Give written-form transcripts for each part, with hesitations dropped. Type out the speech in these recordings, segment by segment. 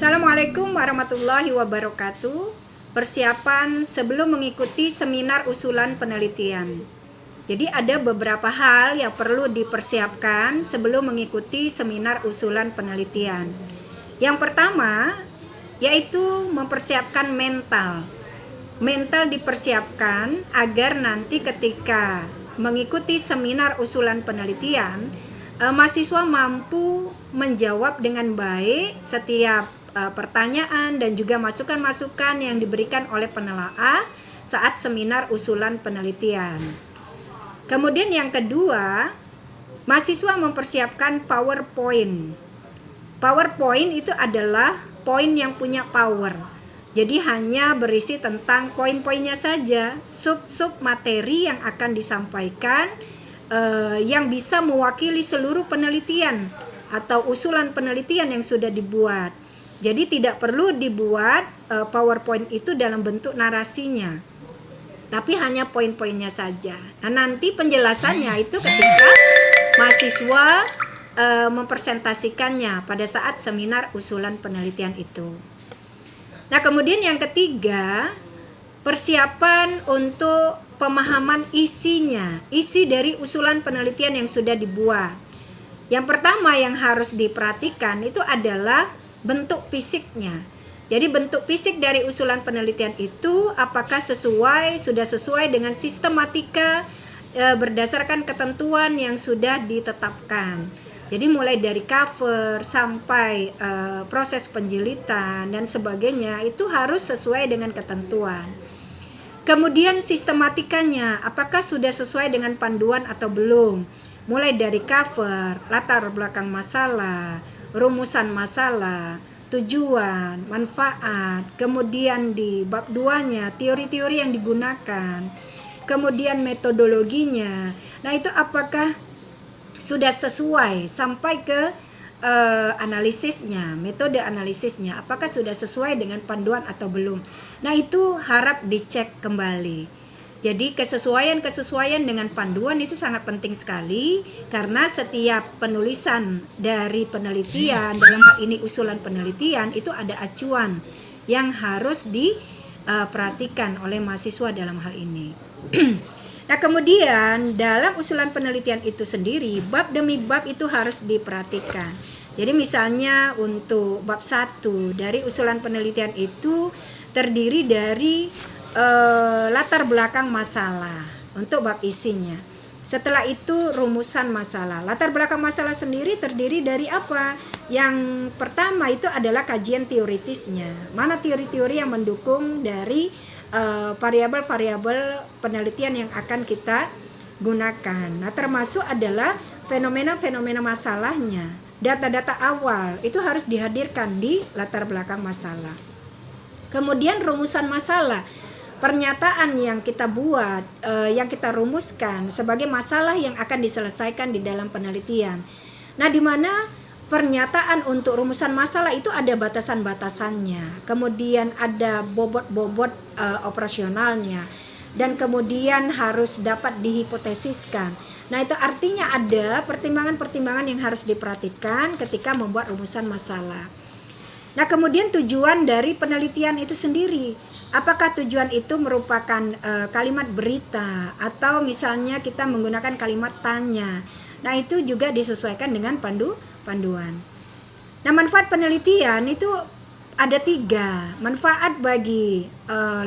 Assalamualaikum warahmatullahi wabarakatuh. Persiapan sebelum mengikuti seminar usulan penelitian. Jadi ada beberapa hal yang perlu dipersiapkan sebelum mengikuti seminar usulan penelitian. Yang pertama yaitu mempersiapkan mental. Mental dipersiapkan agar nanti ketika mengikuti seminar usulan penelitian, mahasiswa mampu menjawab dengan baik setiap pertanyaan dan juga masukan-masukan yang diberikan oleh penelaah saat seminar usulan penelitian. Kemudian yang kedua, mahasiswa mempersiapkan PowerPoint. PowerPoint itu adalah poin yang punya power. Jadi hanya berisi tentang poin-poinnya saja, sub-sub materi yang akan disampaikan yang bisa mewakili seluruh penelitian atau usulan penelitian yang sudah dibuat. Jadi tidak perlu dibuat PowerPoint itu dalam bentuk narasinya, tapi hanya poin-poinnya saja. Nah, nanti penjelasannya itu ketika mahasiswa mempresentasikannya pada saat seminar usulan penelitian itu. Nah, kemudian yang ketiga, persiapan untuk pemahaman isinya, isi dari usulan penelitian yang sudah dibuat. Yang pertama yang harus diperhatikan itu adalah bentuk fisiknya. Jadi bentuk fisik dari usulan penelitian itu apakah sudah sesuai dengan sistematika berdasarkan ketentuan yang sudah ditetapkan. Jadi mulai dari cover sampai proses penjilitan dan sebagainya itu harus sesuai dengan ketentuan. Kemudian sistematikanya apakah sudah sesuai dengan panduan atau belum. Mulai dari cover, latar belakang masalah, rumusan masalah, tujuan, manfaat, kemudian di bab 2-nya teori-teori yang digunakan, kemudian metodologinya. Nah, itu apakah sudah sesuai sampai ke analisisnya, metode analisisnya, apakah sudah sesuai dengan panduan atau belum. Nah, itu harap dicek kembali. Jadi kesesuaian dengan panduan itu sangat penting sekali, karena setiap penulisan dari penelitian, dalam hal ini usulan penelitian, itu ada acuan yang harus diperhatikan oleh mahasiswa dalam hal ini. Nah, kemudian dalam usulan penelitian itu sendiri, bab demi bab itu harus diperhatikan. Jadi misalnya untuk bab 1 dari usulan penelitian itu terdiri dari latar belakang masalah untuk bab isinya. Setelah itu rumusan masalah. Latar belakang masalah sendiri terdiri dari apa? Yang pertama itu adalah kajian teoritisnya. Mana teori-teori yang mendukung dari variabel-variabel penelitian yang akan kita gunakan. Nah, termasuk adalah fenomena-fenomena masalahnya. Data-data awal itu harus dihadirkan di latar belakang masalah. Kemudian rumusan masalah. Pernyataan yang kita buat, yang kita rumuskan sebagai masalah yang akan diselesaikan di dalam penelitian. Nah, di mana pernyataan untuk rumusan masalah itu ada batasan-batasannya, kemudian ada bobot-bobot operasionalnya, dan kemudian harus dapat dihipotesiskan. Nah, itu artinya ada pertimbangan-pertimbangan yang harus diperhatikan ketika membuat rumusan masalah. Nah, kemudian tujuan dari penelitian itu sendiri. Apakah tujuan itu merupakan kalimat berita atau misalnya kita menggunakan kalimat tanya. Nah, itu juga disesuaikan dengan panduan. Nah, manfaat penelitian itu ada 3. Manfaat bagi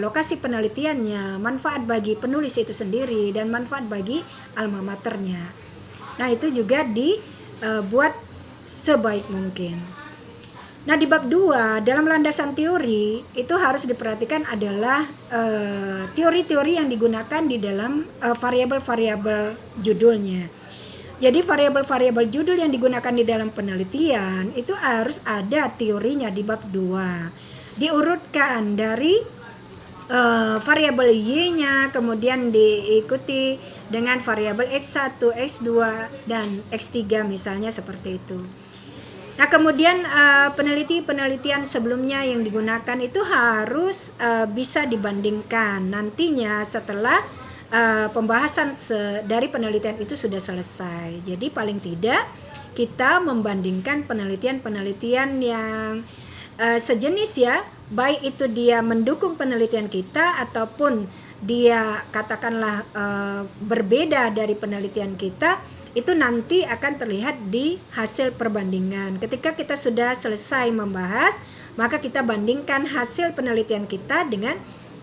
lokasi penelitiannya, manfaat bagi penulis itu sendiri, dan manfaat bagi alma maternya. Nah, itu juga dibuat sebaik mungkin. Nah, di bab 2 dalam landasan teori itu harus diperhatikan adalah teori-teori yang digunakan di dalam variabel-variabel judulnya. Jadi variabel-variabel judul yang digunakan di dalam penelitian itu harus ada teorinya di bab 2. Diurutkan dari variabel Y-nya, kemudian diikuti dengan variabel X1, X2, dan X3 misalnya seperti itu. Nah, kemudian penelitian sebelumnya yang digunakan itu harus bisa dibandingkan nantinya setelah pembahasan dari penelitian itu sudah selesai. Jadi paling tidak kita membandingkan penelitian-penelitian yang sejenis ya, baik itu dia mendukung penelitian kita ataupun dia katakanlah berbeda dari penelitian kita, itu nanti akan terlihat di hasil perbandingan. Ketika kita sudah selesai membahas, maka kita bandingkan hasil penelitian kita dengan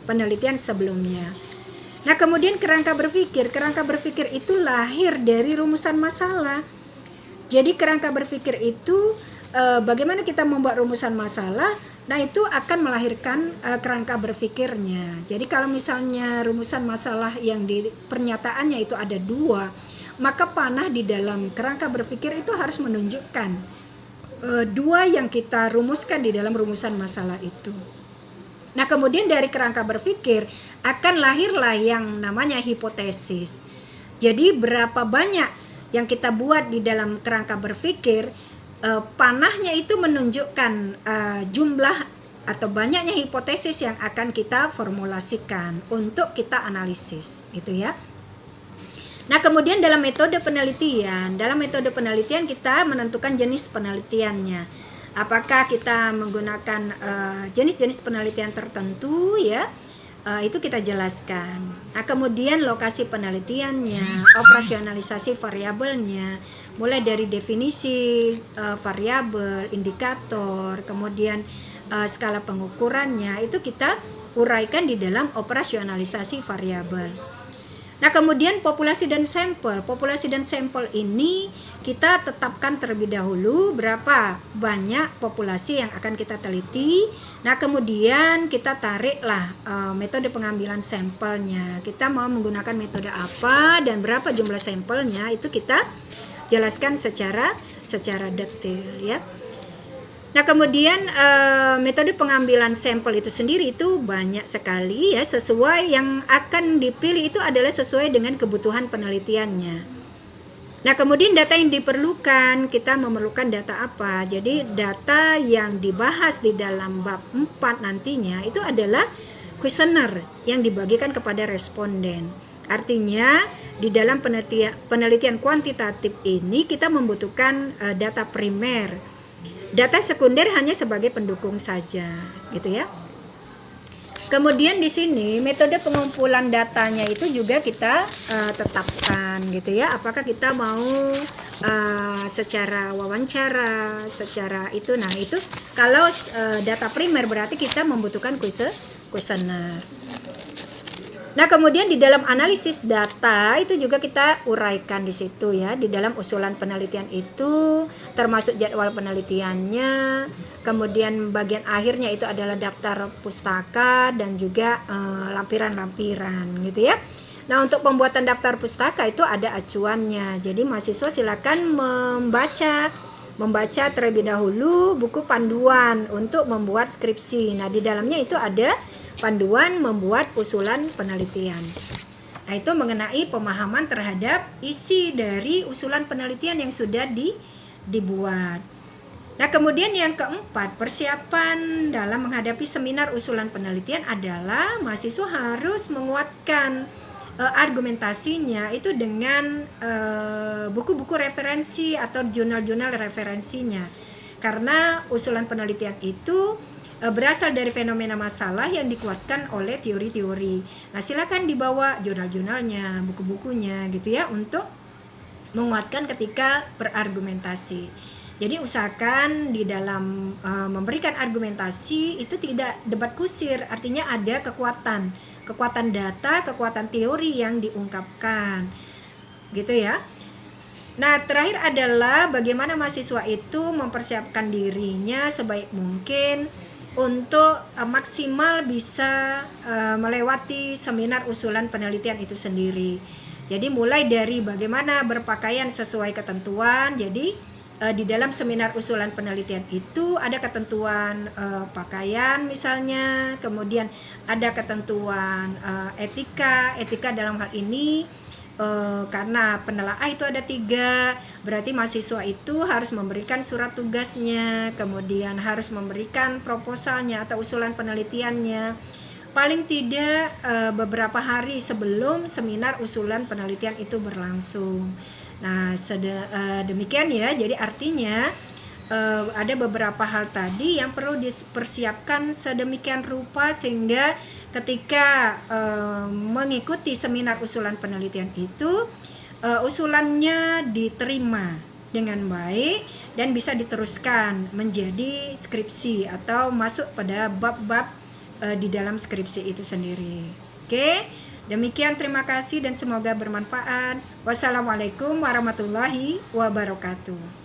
penelitian sebelumnya. Nah, kemudian kerangka berpikir itu lahir dari rumusan masalah. Jadi kerangka berpikir itu bagaimana kita membuat rumusan masalah. Nah, itu akan melahirkan kerangka berpikirnya. Jadi kalau misalnya rumusan masalah yang di pernyataannya itu ada 2, maka panah di dalam kerangka berpikir itu harus menunjukkan 2 yang kita rumuskan di dalam rumusan masalah itu. Nah, kemudian dari kerangka berpikir akan lahirlah yang namanya hipotesis. Jadi berapa banyak yang kita buat di dalam kerangka berpikir, panahnya itu menunjukkan jumlah atau banyaknya hipotesis yang akan kita formulasikan untuk kita analisis, gitu ya. Nah, kemudian dalam metode penelitian kita menentukan jenis penelitiannya. Apakah kita menggunakan jenis-jenis penelitian tertentu ya, itu kita jelaskan. Nah, kemudian lokasi penelitiannya, operasionalisasi variabelnya, mulai dari definisi variabel, indikator, kemudian skala pengukurannya, itu kita uraikan di dalam operasionalisasi variabel. Nah, kemudian populasi dan sampel. Populasi dan sampel ini kita tetapkan terlebih dahulu berapa banyak populasi yang akan kita teliti. Nah, kemudian kita tariklah metode pengambilan sampelnya. Kita mau menggunakan metode apa dan berapa jumlah sampelnya, itu kita jelaskan secara detail ya. Nah, kemudian metode pengambilan sampel itu sendiri itu banyak sekali ya, sesuai yang akan dipilih itu adalah sesuai dengan kebutuhan penelitiannya. Nah, kemudian data yang diperlukan, kita memerlukan data apa? Jadi data yang dibahas di dalam bab 4 nantinya itu adalah kuesioner yang dibagikan kepada responden. Artinya di dalam penelitian kuantitatif ini kita membutuhkan data primer. Data sekunder hanya sebagai pendukung saja, gitu ya. Kemudian di sini metode pengumpulan datanya itu juga kita tetapkan, gitu ya. Apakah kita mau secara wawancara, secara itu. Nah, itu kalau data primer berarti kita membutuhkan kuesioner. Nah, kemudian di dalam analisis data itu juga kita uraikan di situ ya. Di dalam usulan penelitian itu termasuk jadwal penelitiannya, kemudian bagian akhirnya itu adalah daftar pustaka dan juga lampiran-lampiran gitu ya. Nah, untuk pembuatan daftar pustaka itu ada acuannya. Jadi mahasiswa silakan membaca terlebih dahulu buku panduan untuk membuat skripsi. Nah, di dalamnya itu ada panduan membuat usulan penelitian. Nah, itu mengenai pemahaman terhadap isi dari usulan penelitian yang sudah dibuat. Nah, kemudian yang keempat, persiapan dalam menghadapi seminar usulan penelitian adalah mahasiswa harus menguatkan argumentasinya itu dengan buku-buku referensi atau jurnal-jurnal referensinya. Karena usulan penelitian itu berasal dari fenomena masalah yang dikuatkan oleh teori-teori. Nah, silakan dibawa jurnal-jurnalnya, buku-bukunya gitu ya untuk menguatkan ketika berargumentasi. Jadi usahakan di dalam memberikan argumentasi itu tidak debat kusir, artinya ada kekuatan data, kekuatan teori yang diungkapkan. Gitu ya. Nah, terakhir adalah bagaimana mahasiswa itu mempersiapkan dirinya sebaik mungkin untuk maksimal bisa melewati seminar usulan penelitian itu sendiri. Jadi mulai dari bagaimana berpakaian sesuai ketentuan. Jadi di dalam seminar usulan penelitian itu ada ketentuan pakaian misalnya, kemudian ada ketentuan etika dalam hal ini. Karena penelaah itu ada 3, berarti mahasiswa itu harus memberikan surat tugasnya, kemudian harus memberikan proposalnya atau usulan penelitiannya paling tidak beberapa hari sebelum seminar usulan penelitian itu berlangsung. Nah, demikian ya. Jadi artinya ada beberapa hal tadi yang perlu dipersiapkan sedemikian rupa sehingga ketika mengikuti seminar usulan penelitian itu usulannya diterima dengan baik dan bisa diteruskan menjadi skripsi atau masuk pada bab-bab di dalam skripsi itu sendiri. Oke, demikian, terima kasih dan semoga bermanfaat. Wassalamualaikum warahmatullahi wabarakatuh.